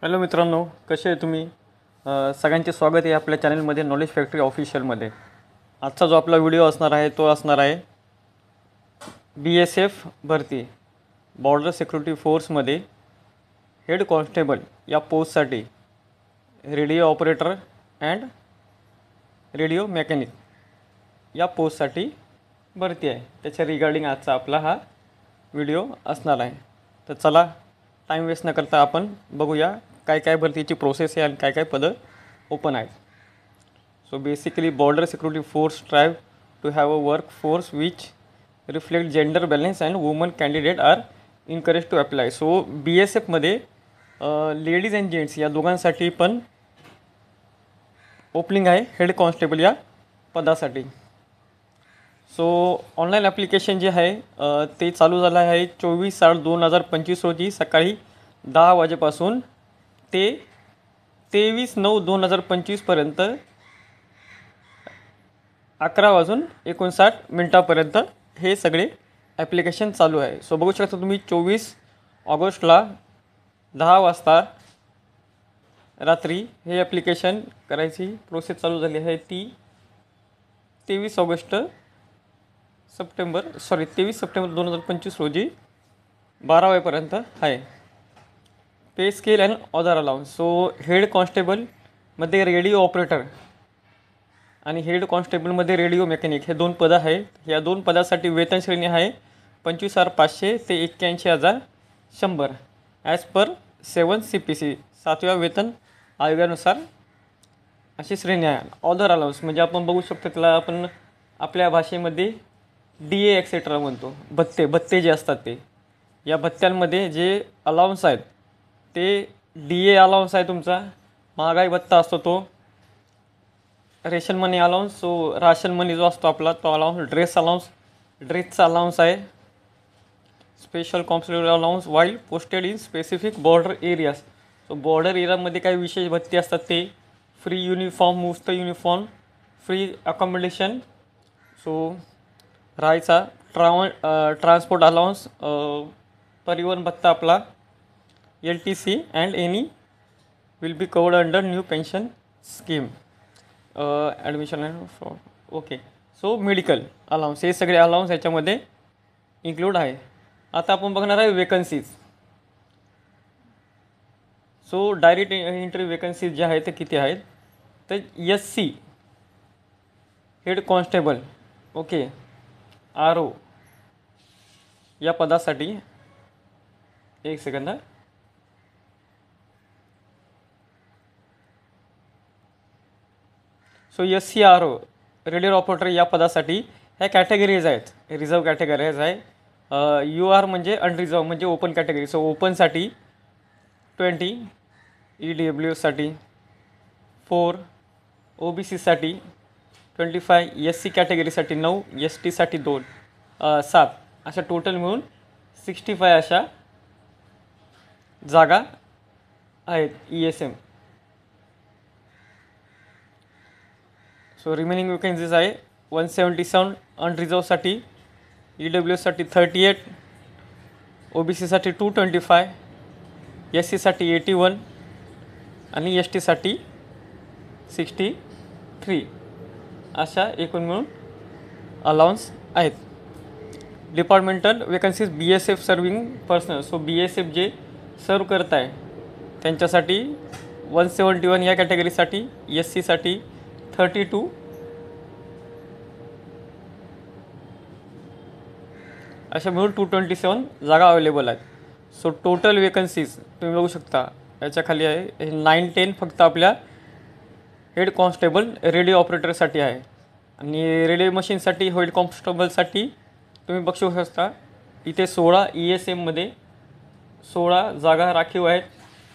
Hello मित्रांनो, कसे आहे तुम्ही? सगळ्यांचे स्वागत आहे आपल्या चॅनलमध्ये नॉलेज फॅक्टरी ऑफिशियलमध्ये. आजचा जो आपला व्हिडिओ असणार आहे तो असणार आहे BSF भरती बॉर्डर सिक्युरिटी फोर्समध्ये हेड कॉन्स्टेबल या पोस्टसाठी radio operator and radio mechanic या पोस्टसाठी भरती आहे. त्याच्या रिगार्डिंग आजचा आपला हा व्हिडिओ असणार आहे. तर चला टाईम वेस्ट न करता आपण बघूया काय काय भरतीची प्रोसेस आहे आणि काय काय पदं ओपन आहेत. So basically border security force strive to have a work force which reflect gender balance and woman candidate are encourage to apply. So BSFमध्ये लेडीज अँड जेंट्स या दोघांसाठी पण ओपनिंग आहे हेड कॉन्स्टेबल या पदासाठी. सो ऑनलाईन ॲप्लिकेशन जे आहे ते चालू झालं आहे 24/7/2025 रोजी सकाळी 10 वाजेपासून ते 23/9/2025पर्यंत 11:59 हे सगळे ॲप्लिकेशन चालू आहे. सो बघू शकता तुम्ही 24 ऑगस्टला 10 वाजता रात्री हे ॲप्लिकेशन करायची प्रोसेस चालू झाली आहे. ती 23 सप्टेंबर 2025 रोजी 12 वाजेपर्यंत आहे. Pay scale and other allowance. So head कॉन्स्टेबलमध्ये रेडिओ ऑपरेटर आणि हेड कॉन्स्टेबलमध्ये रेडिओ मेकॅनिक हे 2 पदं आहेत. या 2 पदासाठी वेतन श्रेणी आहे 25,500 ते 81,100 ॲज पर 7 CPC 7व्या वेतन आयोगानुसार अशी श्रेणी आहे. ऑदर अलाउन्स म्हणजे आपण बघू शकतो त्याला आपण आपल्या भाषेमध्ये DA एक्सेट्रा म्हणतो. भत्ते जे असतात ते. या भत्त्यांमध्ये जे अलाउन्स आहेत ते DA अलाउन्स आहे तुमचा, महागाई भत्ता असतो तो, रेशन मनी अलाउन्स, सो राशन मनी जो असतो आपला तो अलाउन्स, ड्रेसचा अलाउन्स आहे, special consular allowance while posted in specific border areas. So border एरियामध्ये काही विशेष भत्ते असतात ते, फ्री युनिफॉर्म, मुफ्त युनिफॉर्म, फ्री अकॉमोडेशन, सो राहायचा, ट्रान्सपोर्ट अलाउन्स, परिवहन भत्ता आपला, LTC and any will be covered under new pension scheme, admission and fraud. Okay. So medical allowance हे सगळे अलाउन्स याच्यामध्ये इन्क्लूड आहे. आता आपण बघणार आहे vacancies. So direct entry vacancies जे आहेत ते किती आहेत तर SC head constable, okay, RO या पदासाठी, एक second, so SC RO radio operator या पदासाठी ह्या कॅटेगरीज आहेत, रिझर्व कॅटेगरीज आहे. UR म्हणजे अनरिझर्व म्हणजे ओपन कॅटेगरी. सो ओपनसाठी 20, EWSसाठी 4, OBCसाठी 25, SC कॅटेगरीसाठी 9, STसाठी 2, 7 अशा टोटल मिळून 65 अशा जागा आहेत ESM. सो रिमेनिंग वेकन्सीज आहे 177 अनरिझर्वसाठी, EWSसाठी 38, OBCसाठी 225, SCसाठी 81 आणि STसाठी 63 अशा एकूण मिळून अलाउन्स आहेत. Departmental vacancies BSF serving personal. So BSF जे सर्व करत आहे त्यांच्यासाठी 171 या कॅटेगरीसाठी, SCसाठी 32 अशा मिळून 227 जागा अवेलेबल आहेत. सो टोटल वेकन्सीज तुम्ही बघू शकता याच्या खाली आहे 9-10 फक्त आपल्या हेड कॉन्स्टेबल रेडिओ ऑपरेटरसाठी आहे. आणि रेडिओ मशीनसाठी हेड कॉन्स्टेबलसाठी तुम्ही बघू शकता इथे 16, ESMमध्ये 16 जागा राखीव आहेत.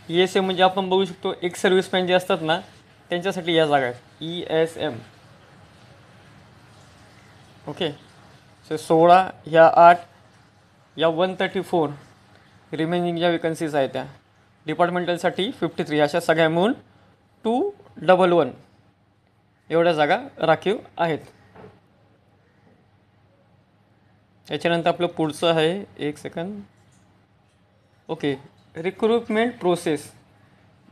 ESM म्हणजे आपण बघू शकतो एक सर्व्हिसमॅन जे असतात ना त्यांच्यासाठी या जागा आहेत, ESM. ओके. सो 16 ह्या 8 या 134 रिमेनिंग ज्या वेकन्सीज आहेत त्या. डिपार्टमेंटलसाठी 53 अशा सगळ्या मिळून 211 एवढ्या जागा राखीव आहेत. याच्यानंतर आपलं पुढचं आहे, एक सेकंद, ओके, रिक्रुटमेंट प्रोसेस.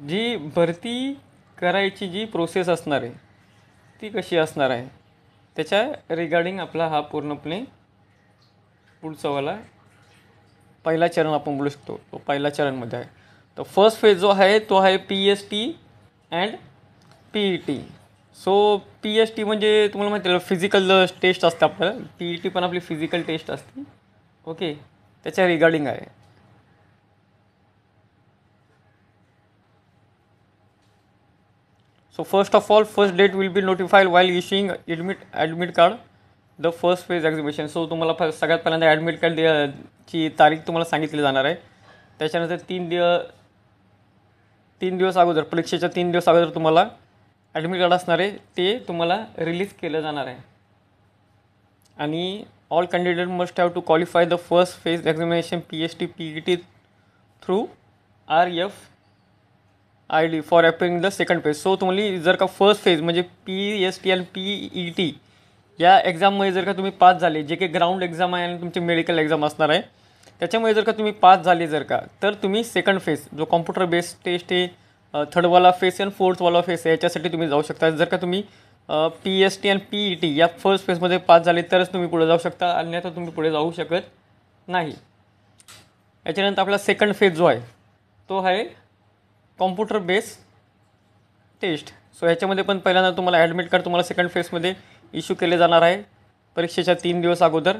जी भरती करायची जी प्रोसेस असणार आहे ती कशी असणार आहे त्याच्या रिगार्डिंग आपला हा पूर्णपणे पुढचावाला पहिला चरण आपण बोलू शकतो. तो पहिला चरणमध्ये आहे. तर फर्स्ट फेज जो आहे तो आहे PST and PET. So PST म्हणजे तुम्हाला माहिती आहे फिजिकल टेस्ट असते आपल्याला. PET पण आपली फिजिकल टेस्ट असते. ओके, त्याच्या रिगार्डिंग आहे. So first of all, first date will be notified while issuing admit card. The first phase exhibition. So तुम्हाला सगळ्यात पहिल्यांदा ॲडमिट कार्ड ची तारीख तुम्हाला सांगितली जाणार आहे. त्याच्यानंतर 3 दिवस अगोदर, परीक्षेच्या 3 दिवस अगोदर तुम्हाला ॲडमिट कार्ड असणार आहे ते तुम्हाला रिलीज केलं जाणार आहे. आणि all candidate must have to qualify the first phase examination PST PET through RFID for appearing the second phase. So तुम्हाला जर का फर्स्ट फेज म्हणजे PST आणि PET या एक्झाममध्ये जर का तुम्ही पास झाले, जे काही ग्राउंड एक्झाम आहे आणि तुमचे मेडिकल एक्झाम असणार आहे त्याच्यामुळे जर का तुम्ही पास झाले जर का, तर तुम्ही सेकंड फेज जो कॉम्प्युटर बेस्ड टेस्ट आहे, थर्डवाला फेस आणि फोर्थवाला फेस आहे याच्यासाठी तुम्ही जाऊ शकता. जर का तुम्ही PST आणि PET या फर्स्ट फेजमध्ये पास झाले तरच तुम्ही पुढे जाऊ शकता, अन्यथा तुम्ही पुढे जाऊ शकत नाही. याच्यानंतर आपला सेकंड फेज जो आहे तो आहे कॉम्प्युटर बेस्ड टेस्ट. सो ह्याच्यामध्ये पण पहिल्यांदा तुम्हाला ॲडमिट कार्ड तुम्हाला सेकंड फेजमध्ये इश्यू केले जाणार आहे परीक्षेच्या 3 दिवस अगोदर.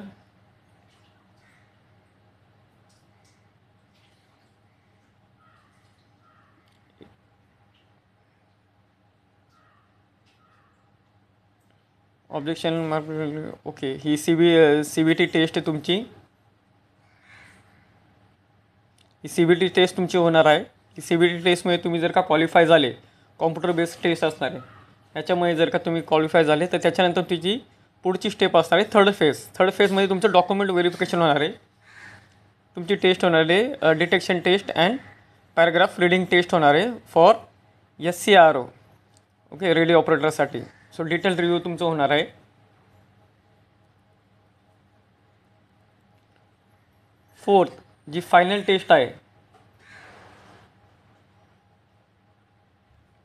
Objection okay. ही CBT टेस्ट आहे तुमची. ही CBT टेस्ट तुमची होणार आहे. ही CBT टेस्टमध्ये तुम्ही जर का क्वालिफाय झाले, कॉम्प्युटर बेस्ड टेस्ट असणार आहे याच्यामुळे जर का तुम्ही क्वालिफाय झाले तर त्याच्यानंतर तुझी पुढची स्टेप असणार आहे थर्ड फेज. थर्ड फेजमध्ये तुमचं डॉक्युमेंट व्हेरिफिकेशन होणार आहे, तुमची टेस्ट होणार आहे detection test and paragraph reading test होणार आहे फॉर SCRO. ओके, रेडिओ ऑपरेटरसाठी. सो डिटेल रिव्ह्यू तुमचं होणार आहे. फोर्थ जी फायनल टेस्ट आहे,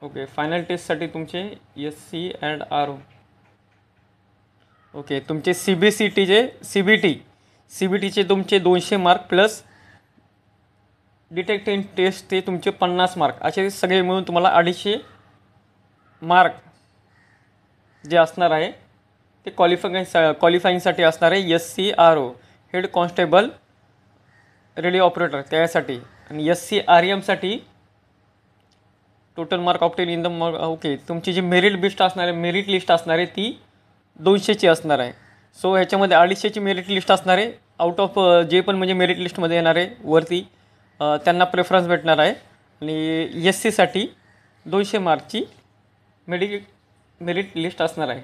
ओके, फायनल टेस्टसाठी तुमचे SC अँड RO. ओके, तुमचे CBTचे तुमचे 200 मार्क प्लस डिटेक्टिंग टेस्ट ते तुमचे 50 मार्क, असे सगळे मिळून तुम्हाला 250 मार्क जे असणार आहे ते क्वालिफाईंगसाठी असणार आहे. SCRO head constable radio operator त्यासाठी. आणि SCRM total mark obtain in the okay. तुमची जी मेरिट लिस्ट असणार आहे ती 200ची असणार आहे. सो ह्याच्यामध्ये 250ची मेरिट लिस्ट असणार आहे. आउट ऑफ जे पण म्हणजे मेरिट लिस्टमध्ये येणार आहे वरती त्यांना प्रेफरन्स भेटणार आहे. आणि SCसाठी 200 मार्कची मेरिट लिस्ट असणार आहे.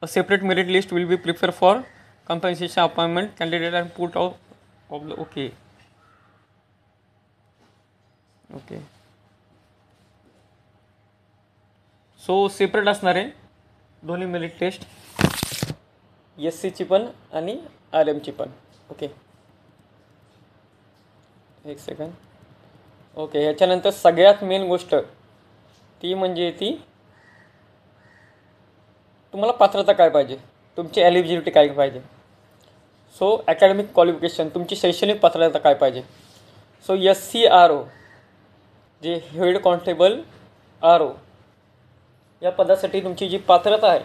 A separate merit list will be prepared for compensation appointment candidate and put of the okay. So separate असणार आहे दोन्ही मेरिट टेस्ट, SCची पण आणि RMची पण. ओके, एक सेकंड. ओके, ह्याच्यानंतर सगळ्यात मेन गोष्ट ती म्हणजे ती तुम्हाला पात्रता काय पाहिजे, तुमची एलिजिबिलिटी काय पाहिजे. सो अकॅडमिक क्वालिफिकेशन, तुमची शैक्षणिक पात्रता काय पाहिजे. सो SCRO जे हेड कॉन्स्टेबल RO या पदासाठी तुमची जी पात्रता आहे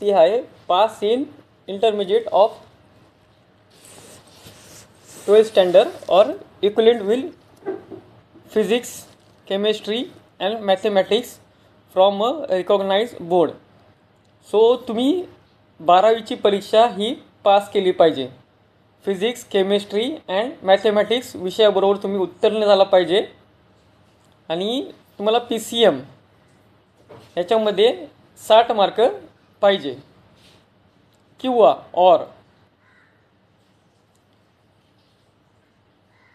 ती आहे pass in intermediate of 12th standard or equivalent with physics, chemistry and mathematics from a recognise board. So तुम्ही 12वीची परीक्षा ही पास केली पाहिजे. फिजिक्स, केमिस्ट्री अँड मॅथमॅटिक्स विषयाबरोबर तुम्ही उत्तीर्ण झाला पाहिजे. आणि तुम्हाला PCM याच्यामध्ये 60 मार्क पाहिजे किंवा or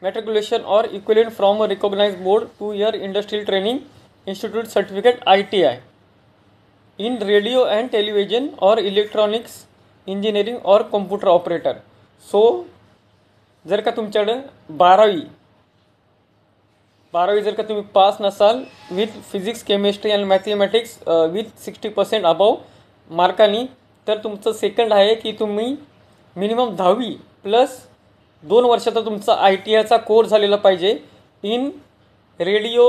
matriculation or equivalent from a recognise board 2 year industrial training institute certificate ITI in radio and television or electronics engineering or computer operator. So जर का तुमच्याकडं बारावी जर का तुम्ही पास नसाल with physics chemistry and mathematics with 60% above मार्कांनी, तर तुमचं सेकंड आहे की तुम्ही मिनिमम 10वी प्लस 2 वर्षाचा तुमचा ITIचा कोर्स झालेला पाहिजे in radio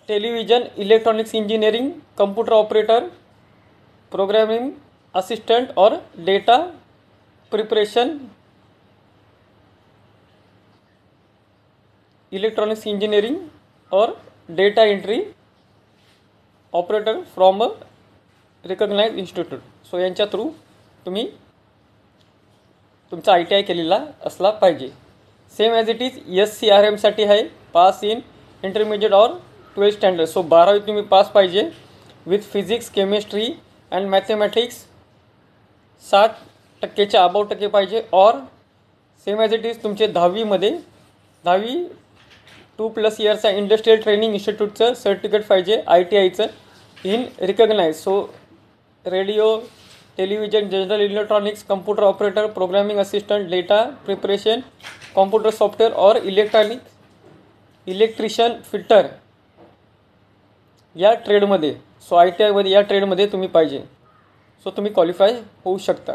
television electronics engineering, computer operator, programming assistant और डेटा प्रिपरेशन, इलेक्ट्रॉनिक्स इंजिनिअरिंग और data entry operator from a recognise institute. So यांच्या थ्रू तुम्ही तुमचा ITI केलेला असला पाहिजे. सेम ॲज इट इज SCRMसाठी आहे पास इन इंटरमिजिएट और 12th स्टँडर्ड. सो 12वी तुम्ही पास पाहिजे with physics chemistry and mathematics 60%च्या अबाव टक्के पाहिजे. और सेम ॲज इट इज तुमचे 10वी 2+ इयर्सचा इंडस्ट्रियल ट्रेनिंग इन्स्टिट्यूटचं सर्टिफिकेट पाहिजे ITIचं in recognise. So radio television general electronics computer operator programming assistant data preparation computer software or electrician fitter या ट्रेडमध्ये. सो ITIमध्ये या ट्रेडमध्ये तुम्ही पाहिजे. सो तुम्ही क्वालिफाय होऊ शकता.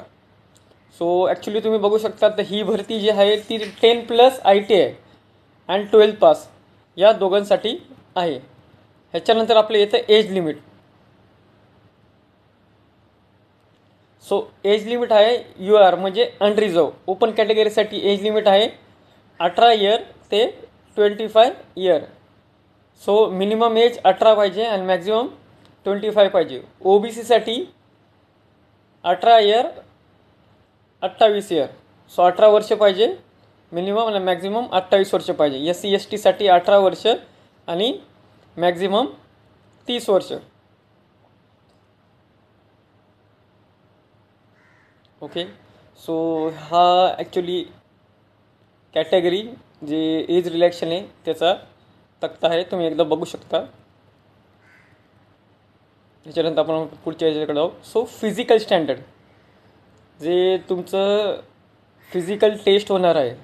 सो ॲक्च्युली तुम्ही बघू शकता तर ही भरती जी आहे ती 10+ ITI अँड 12th पास या दोघांसाठी आहे. ह्याच्यानंतर आपलं येतं age limit. So age limit आहे UR म्हणजे अनरिझर्व. ओपन कॅटेगरीसाठी एज लिमिट आहे 18 इयर ते 25 इयर. सो मिनिमम एज 18 पाहिजे आणि मॅक्झिमम 25 पाहिजे. OBCसाठी 18 इयर 28 इयर. सो 18 वर्ष पाहिजे मिनिमम आणि मॅक्झिमम 28 वर्ष पाहिजे. SC STसाठी 18 वर्ष आणि मॅक्झिमम 30 वर्ष. ओके. सो हा ॲक्च्युली कॅटेगरी जे एज रिलॅक्शन आहे त्याचा तक्ता आहे, तुम्ही एकदा बघू शकता. त्याच्यानंतर आपण पुढच्या याच्याकडे जाऊ. सो फिजिकल स्टँडर्ड जे तुमचं फिजिकल टेस्ट होणार आहे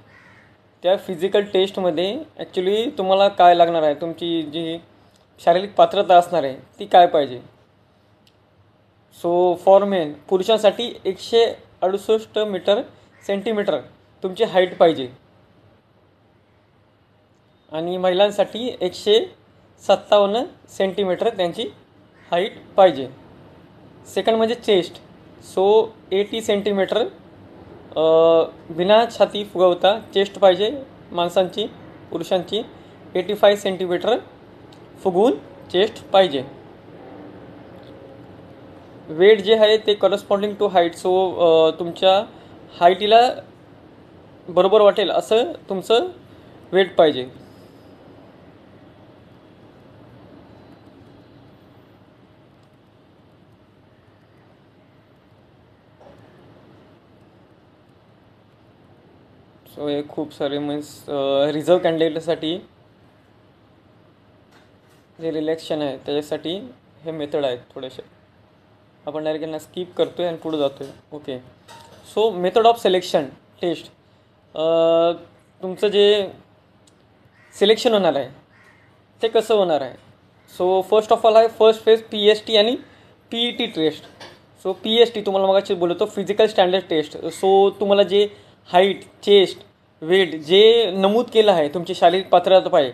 त्या फिजिकल टेस्टमध्ये ॲक्च्युली तुम्हाला काय लागणार आहे, तुमची जी शारीरिक पात्रता असणार आहे ती काय पाहिजे. सो फॉर मेन पुरुषांसाठी 168 सेंटीमीटर तुमची हाईट पाहिजे आणि महिलांसाठी 157 सेंटीमीटर त्यांची हाईट पाहिजे. सेकंड म्हणजे चेस्ट. सो 80 सेंटीमीटर बिना छाती फुगवता चेस्ट पाहिजे माणसांची. पुरुषांची 85 सेंटीमीटर फुगवून चेस्ट पाहिजे. वेट जे आहे ते करस्पॉन्डिंग टू हाईट. सो तुमच्या हाईटीला बरोबर वाटेल असं तुमचं वेट पाहिजे. सो हे खूप सारे मीन्स रिझर्व कॅन्डिडेटसाठी जे रिलॅक्शन आहे त्याच्यासाठी हे मेथड आहेत थोडेसे. आपण डायरेक्ट यांना स्किप करतो आहे आणि पुढे जातो आहे. Okay. So method of selection test. तुमचं जे सिलेक्शन होणार आहे ते कसं होणार आहे. सो फर्स्ट ऑफ ऑल आहे फर्स्ट फेज PST आणि PET टेस्ट. सो PST तुम्हाला मगाशी बोलतो फिजिकल स्टँडर्ड टेस्ट. सो तुम्हाला जे हाईट चेस्ट वेट जे नमूद केलं आहे तुमची शारीरिक पात्रता पाहिजे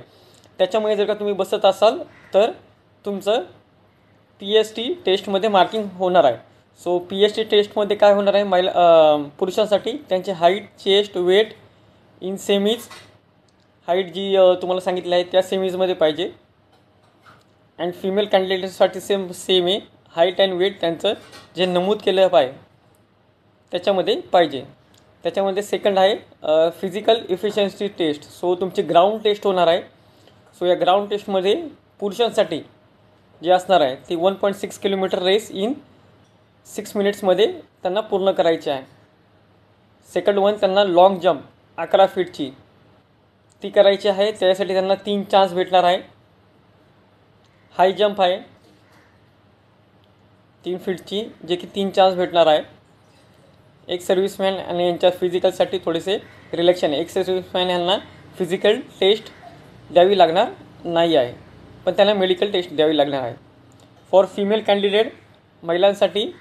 त्याच्यामुळे जर का तुम्ही बसत असाल तर तुमचं PST टेस्टमध्ये मार्किंग होणार आहे. सो PST टेस्टमध्ये काय होणार आहे, पुरुषांसाठी त्यांचे height chest weight in cms. Height जी तुम्हाला सांगितलं आहे त्या सेमीजमध्ये पाहिजे. अँड फिमेल कॅन्डिडेटसाठी सेम आहे. हाईट अँड वेट त्यांचं जे नमूद केलं पाहिजे त्याच्यामध्ये पाहिजे. त्याच्यामध्ये सेकंड आहे फिजिकल इफिशियन्सी टेस्ट. सो तुमची ग्राउंड टेस्ट होणार आहे. सो या ग्राउंड टेस्टमध्ये पुरुषांसाठी जे असणार आहे ती 1.6 किलोमीटर रेस इन 6 मिनिट्समध्ये त्यांना पूर्ण करायची आहे. सेकंड वन त्यांना लाँग जंप 11 फीटची ती करायची आहे. त्यासाठी त्यांना 3 चान्स भेटणार आहे. हाय जंप आहे 3 फीटची जे की 3 चान्स भेटणार आहे. एक सर्व्हिसमॅन आणि यांच्या फिजिकलसाठी थोडेसे रिलेक्शन आहे. एक सर्व्हिसमॅन यांना फिजिकल टेस्ट द्यावी लागणार नाही आहे, पण त्यांना मेडिकल टेस्ट द्यावी लागणार आहे. फॉर फिमेल कॅन्डिडेट, महिलांसाठी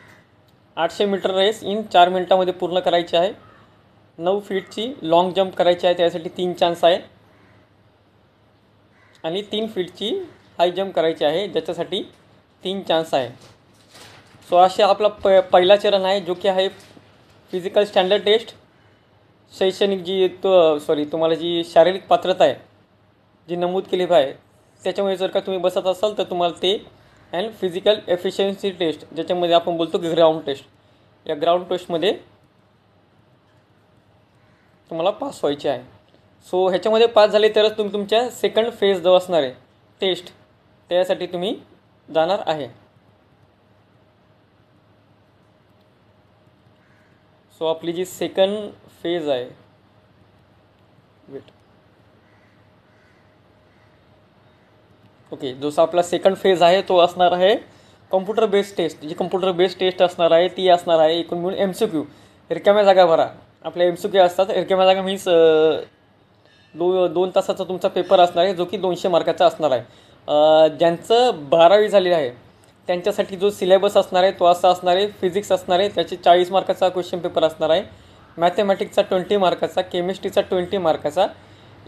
800 मीटर रेस इन 4 मिनिटामध्ये पूर्ण करायची आहे. 9 फीटची लॉंग जंप करायची आहे, त्यासाठी 3 चान्स आहे. आणि 3 फीटची हाय जंप करायची आहे, ज्याच्यासाठी 3 चान्स आहे. सो असे आपला पहिला चरण आहे, जो की आहे फिजिकल स्टँडर्ड टेस्ट. शैक्षणिक तुम्हाला जी शारीरिक पात्रता आहे जी नमूद केली आहे, त्याच्यामुळे जर का तुम्ही बसत असाल तर तुम्हाला ते अँड फिजिकल एफिशियन्सी टेस्ट, ज्याच्यामध्ये आपण बोलतो की ग्राउंड टेस्ट, या ग्राउंड टेस्टमध्ये तुम्हाला पास व्हायचे आहे. सो ह्याच्यामध्ये पास झाले तरच तुम्ही तुमच्या सेकंड फेज जो असणार आहे टेस्ट, त्यासाठी तुम्ही जाणार आहे. सो आपली जी सेकंड फेज आहे, ओके, जसा आपला सेकंड फेज आहे तो असणार आहे कॉम्प्युटर बेस्ड टेस्ट. जी कॉम्प्युटर बेस्ड टेस्ट असणार आहे ती असणार आहे एकूण मिळून MCQ, रिकाम्या जागा भरा. आपल्या MCQ असतात, रिकाम्या जागा मीन्स 2 तासाचा तुमचा पेपर असणार आहे, जो की 200 मार्काचा असणार आहे. ज्यांचं 12वी झालेलं आहे त्यांच्यासाठी जो सिलेबस असणार आहे तो असा असणार आहे. फिजिक्स असणार आहे, त्याचे 40 मार्काचा क्वेश्चन पेपर असणार आहे. मॅथमॅटिक्सचा 20 मार्काचा, केमिस्ट्रीचा 20 मार्काचा,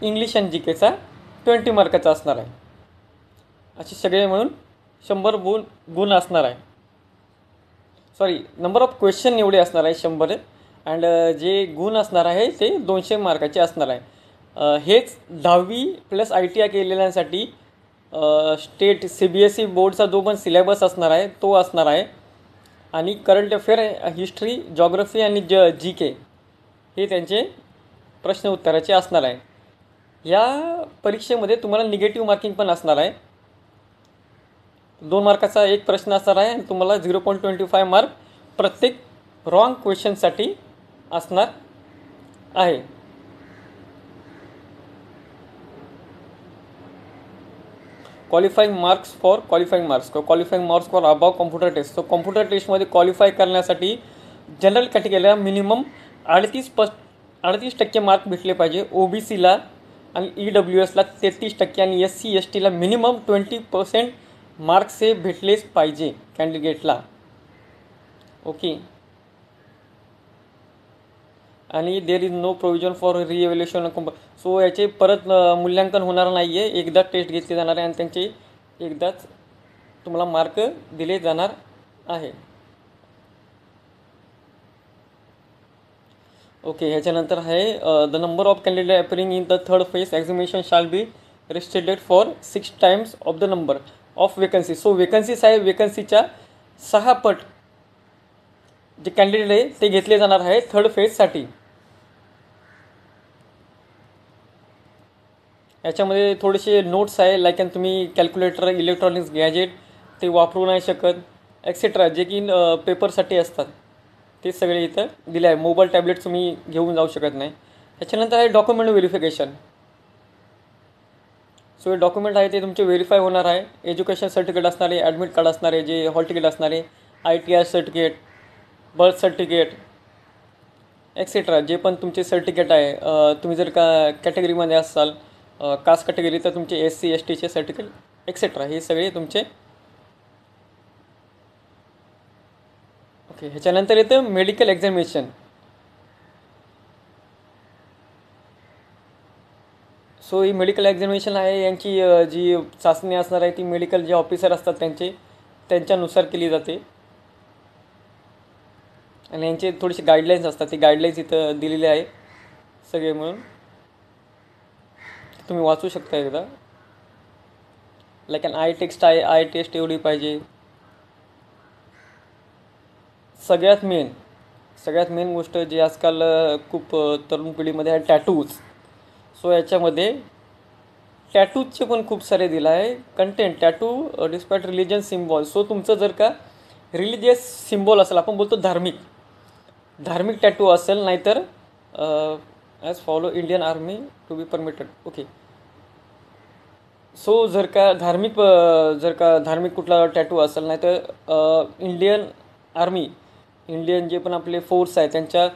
इंग्लिश आणि GKचा 20 मार्काचा असणार आहे. असे सगळे म्हणून 100 गुण असणार आहे. सॉरी, नंबर ऑफ क्वेश्चन एवढे असणार आहे 100, अँड जे गुण असणार आहे ते 200 मार्काचे असणार आहे. हेच 10वी प्लस ITI केलेल्यांसाठी स्टेट CBSE बोर्डचा जो पण सिलेबस असणार आहे तो असणार आहे. आणि करंट अफेअर, हिस्ट्री, जॉग्रफी आणि GK हे त्यांचे प्रश्न उत्तराचे असणार आहे. या परीक्षेमध्ये तुम्हाला निगेटिव्ह मार्किंग पण असणार आहे. 2 मार्काचा एक प्रश्न असणार आहे आणि तुम्हाला 0.25 मार्क प्रत्येक रॉंग क्वेश्चनसाठी असणार आहे. Qualifying marks for above computer test. So computer टेस्टमध्ये क्वालिफाय करण्यासाठी जनरल कॅटेगरीला मिनिमम 38% मार्क भेटले पाहिजे. OBCला आणि EWSला 33% आणि SC STला मिनिमम 20% मार्क्स हे भेटलेच पाहिजे कॅन्डिडेटला. ओके, आणि there is no provision for reevaluation. So याचे परत मूल्यांकन होणार नाही आहे, एकदा टेस्ट घेतली जाणार आहे आणि त्यांचे एकदाच तुम्हाला मार्क दिले जाणार आहे. ओके, ह्याच्यानंतर आहे the number of candidate appearing in the third phase examination shall be restricted for 6 times of the number of vacancy. So vacancies आहे, वेकन्सीच्या 6 पट जे कॅन्डिडेट आहे ते घेतले जाणार आहे थर्ड फेजसाठी. याच्यामध्ये थोडेसे नोट्स आहे, लाईक तुम्ही कॅल्क्युलेटर, इलेक्ट्रॉनिक्स गॅजेट ते वापरू नाही शकत एक्सेट्रा, जे की पेपरसाठी असतात, ते सगळे इथं दिले आहे. मोबाईल टॅबलेट तुम्ही घेऊन जाऊ शकत नाही. त्याच्यानंतर आहे डॉक्युमेंट व्हेरिफिकेशन. सो हे डॉक्युमेंट आहे ते तुमचे व्हेरीफाय होणार आहे. एज्युकेशन सर्टिफिकेट असणारे, ॲडमिट कार्ड असणारे, जे हॉल तिकीट असणारे, ITI certificate, birth certificate etcetera, जे पण तुमचे सर्टिफिकेट आहे. तुम्ही जर का कॅटेगरीमध्ये असाल, कास्ट कॅटेगरी, तर तुमचे SC STचे सर्टिफिकेट एक्सेट्रा हे सगळे तुमचे. ओके, ह्याच्यानंतर येतं मेडिकल एक्झामिनेशन. सो ही मेडिकल एक्झामिनेशन आहे, यांची जी चाचणी असणार आहे ती मेडिकल जे ऑफिसर असतात त्यांच्यानुसार केली जाते. आणि यांचे थोडेसे गाईडलाईन्स असतात, ते गाईडलाईन्स इथं दिलेले आहे सगळे म्हणून तुम्ही वाचू शकता एकदा. लाईक आय टेस्ट आहे, आय टेस्ट एवढी पाहिजे. सगळ्यात मेन गोष्ट जी आजकाल खूप तरुण पिढीमध्ये आहे, टॅटूज. सो याच्यामध्ये टॅटूजचे पण खूप सारे दिलं आहे content. Tattoo despite religion symbol. So तुमचं जर का रिलिजियस सिम्बॉल असेल, आपण बोलतो धार्मिक टॅटू असेल, नाहीतर as follow Indian army to be permitted. Okay, so जर का धार्मिक कुठला टॅटू असेल, नाहीतर इंडियन आर्मी इंडियन जे पण आपले फोर्स आहे त्यांच्या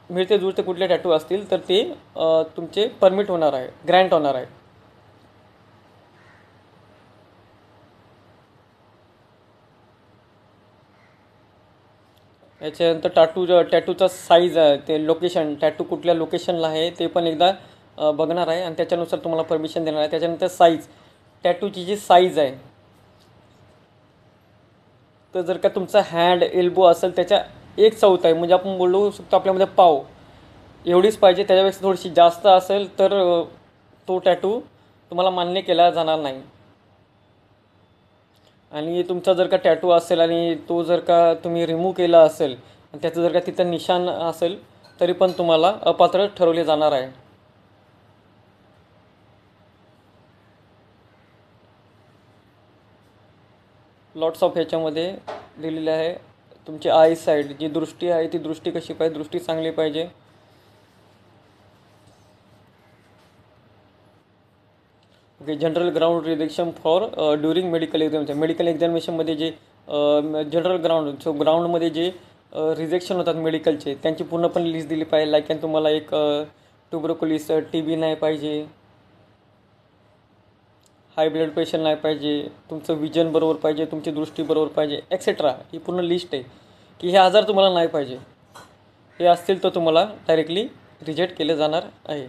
मिळते जुळते कुठले टॅटू असतील तर ते तुमचे परमिट होणार आहे, ग्रँट होणार आहे. याच्यानंतर टॅटूचा साईज आहे, ते लोकेशन, टॅटू कुठल्या लोकेशनला आहे ते पण एकदा बघणार आहे आणि त्याच्यानुसार तुम्हाला परमिशन देणार आहे. त्याच्यानंतर साईज, टॅटूची जी साईज आहे, तर जर का तुमचा हँड एल्बो असेल त्याच्या 1/4 आहे, म्हणजे आपण बोलू शकतो आपल्यामध्ये पाव एवढीच पाहिजे. त्याच्यापेक्षा थोडीशी जास्त असेल तर तो टॅटू तुम्हाला मान्य केला जाणार नाही. आणि तुमचा जर का टॅटू असेल आणि तो जर का तुम्ही रिमूव्ह केला असेल आणि त्याचं जर का तिथं निशाण असेल तरी पण तुम्हाला अपात्र ठरवले जाणार आहे. लॉट्स ऑफ ह्याच्यामध्ये दिलेले आहे तुमची आय साईड, जी दृष्टी आहे ती दृष्टी कशी पाहिजे, दृष्टी चांगली पाहिजे. Okay, general ground rejection for during medical examination. Medical एक्झामिनेशनमध्ये जे जनरल ग्राउंड, सो ग्राउंडमध्ये जे रिजेक्शन होतात मेडिकलचे त्यांची पूर्णपणे लिस्ट दिली पाहिजे. लाईक तुम्हाला एक ट्युबरक्युलिस, TB नाही पाहिजे, हाय ब्लड प्रेशर नाही पाहिजे, तुमचं विजन बरोबर पाहिजे, तुमची दृष्टी बरोबर पाहिजे, एक्सेट्रा. ही पूर्ण लिस्ट आहे की हे आजार तुम्हाला नाही पाहिजे. हे असतील तर तुम्हाला डायरेक्टली रिजेक्ट केले जाणार आहे.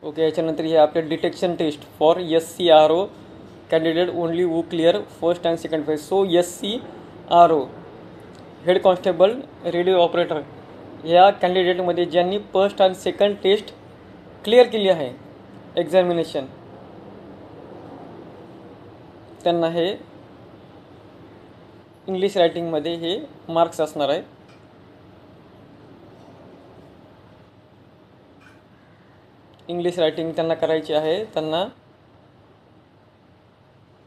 ओके, याच्यानंतर हे आपले detection test for SCRO candidate only who clear first and second phase. So SCRO, head constable radio operator, या कॅन्डिडेटमध्ये ज्यांनी फर्स्ट आणि सेकंड टेस्ट क्लिअर केली आहे एक्झामिनेशन, त्यांना हे इंग्लिश रायटिंगमध्ये हे मार्क्स असणार आहे. इंग्लिश रायटिंग त्यांना करायची आहे. त्यांना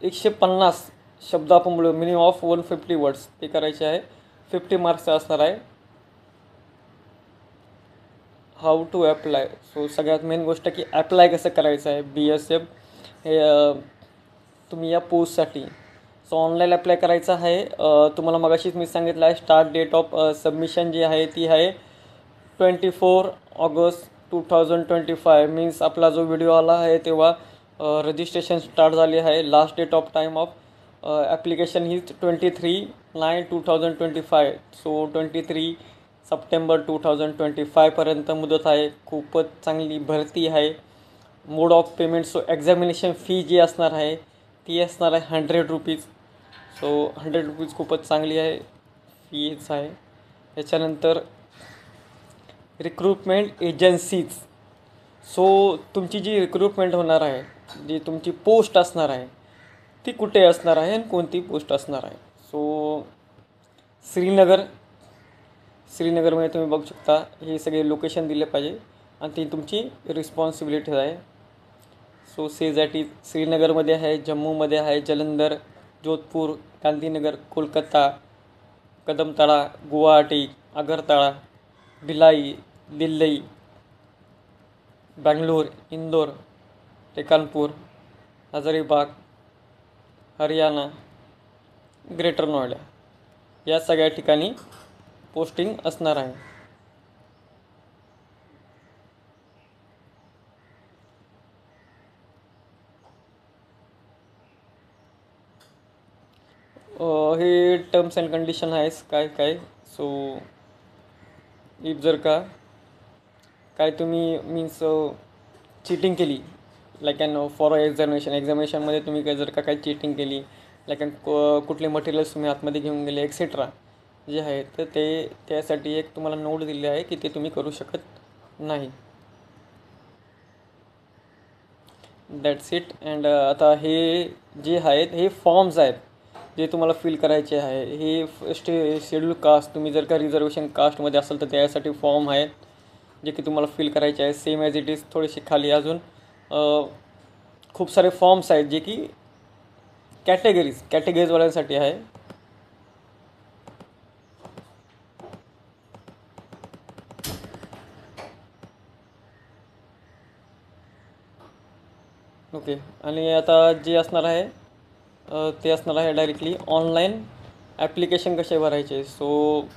150 शब्द आपण बोलू, मिनिमम ऑफ 150 वर्ड्स ते करायचे आहे. 50 मार्क्स असणार आहे. हाऊ टू ॲप्लाय, सो सगळ्यात मेन गोष्ट की ॲप्लाय कसं करायचं आहे. BSF हे तुम्ही या पोस्टसाठी सो ऑनलाईन अप्लाय करायचं आहे. तुम्हाला मगाशीच मी सांगितलं आहे स्टार्ट डेट ऑफ सबमिशन जी आहे ती आहे 24 ऑगस्ट 2025. मीन्स आपला जो व्हिडिओ आला आहे तेव्हा रजिस्ट्रेशन स्टार्ट झाले आहे. Last date of time of application ही 23/9/2025. सो 23 सप्टेंबर 2025 पर्यंत मुदत आहे. खूपच चांगली भरती आहे. Mode of payment, so examination fee जी असणार आहे ती असणार आहे 100 रुपीज. सो 100 रुपीज खूपच चांगली आहे, फीच आहे. त्याच्यानंतर रिक्रुटमेंट एजन्सीज, सो तुमची जी रिक्रुटमेंट होणार आहे, जी तुमची पोस्ट असणार आहे ती कुठे असणार आहे आणि कोणती पोस्ट असणार आहे. सो श्रीनगरमध्ये तुम्ही बघू शकता हे सगळे लोकेशन दिले पाहिजे आणि ती तुमची रिस्पॉन्सिबिलिटी आहे. सो सेझॅटी श्रीनगरमध्ये आहे, जम्मूमध्ये आहे, जलंधर, जोधपूर, गांधीनगर, कोलकाता, कदमताळा, गुवाहाटी, आगरताळा, भिलाई, दिल्ली, बँगलोर, इंदोर, कानपूर, हजारीबाग, हरियाणा, ग्रेटर नोएडा या सगळ्या ठिकाणी पोस्टिंग असणार आहे. हे टर्म्स अँड कंडिशन आहेस काय. सो इफ जर का काय तुम्ही मीन्स चिटिंग केली, लाईक अँड फॉर एक्झामिनेशनमध्ये तुम्ही काय जर का काही चिटिंग केली, लाईक अँड कुठले मटेरियल्स तुम्ही आतमध्ये घेऊन गेले एक्सेट्रा जे आहे तर ते त्यासाठी एक तुम्हाला नोट दिली आहे की ते तुम्ही करू शकत नाही. That's it. अँड आता हे जे आहेत हे फॉर्म्स आहेत जे तुम्हाला फिल करायचे आहे. हे शेड्यूल कास्ट, तुम्ही जर का रिझर्वेशन कास्टमध्ये असेल तर त्यासाठी फॉर्म आहेत जे की तुम्हाला फिल करायचे आहे. सेम ॲज इट इज, थोडेसे खाली अजून खूप सारे फॉर्म्स आहेत जे की कॅटेगरीजवाल्यांसाठी आहे. ओके. आणि आता जे असणार आहे ते असणार आहे डायरेक्टली ऑनलाईन ॲप्लिकेशन कसे भरायचे. सो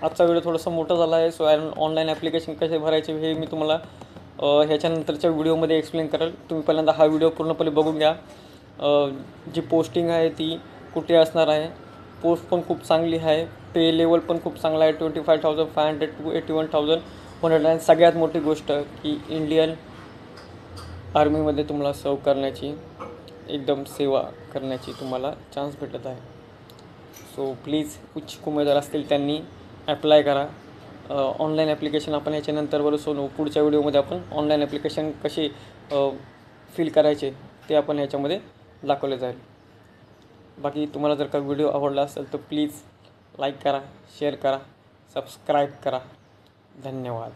आजचा व्हिडिओ थोडासा मोठा झाला आहे. सो ऑनलाईन ॲप्लिकेशन कसे भरायचे हे मी तुम्हाला ह्याच्यानंतरच्या व्हिडिओमध्ये एक्सप्लेन करेल. तुम्ही पहिल्यांदा हा व्हिडिओ पूर्णपणे बघून घ्या. जी पोस्टिंग आहे ती कुठे असणार आहे. पोस्ट पण खूप चांगली आहे. पे लेवल पण खूप चांगला आहे. 25,500 to 81,100. आणि सगळ्यात मोठी गोष्ट की इंडियन आर्मीमध्ये तुम्हाला सर्व करण्याची, एकदम सेवा करण्याची तुम्हाला चान्स भेटत आहे. सो प्लीज इच्छुक उमेदवार असतील त्यांनी ॲप्लाय करा. ऑनलाईन ॲप्लिकेशन आपण ह्याच्यानंतर बरोबर पुढच्या व्हिडिओमध्ये आपण ऑनलाईन ॲप्लिकेशन कशी फिल करायचे ते आपण ह्याच्यामध्ये दाखवले जाईल. बाकी तुम्हाला जर का व्हिडिओ आवडला असेल तर प्लीज लाईक करा, शेअर करा, सबस्क्राईब करा. धन्यवाद.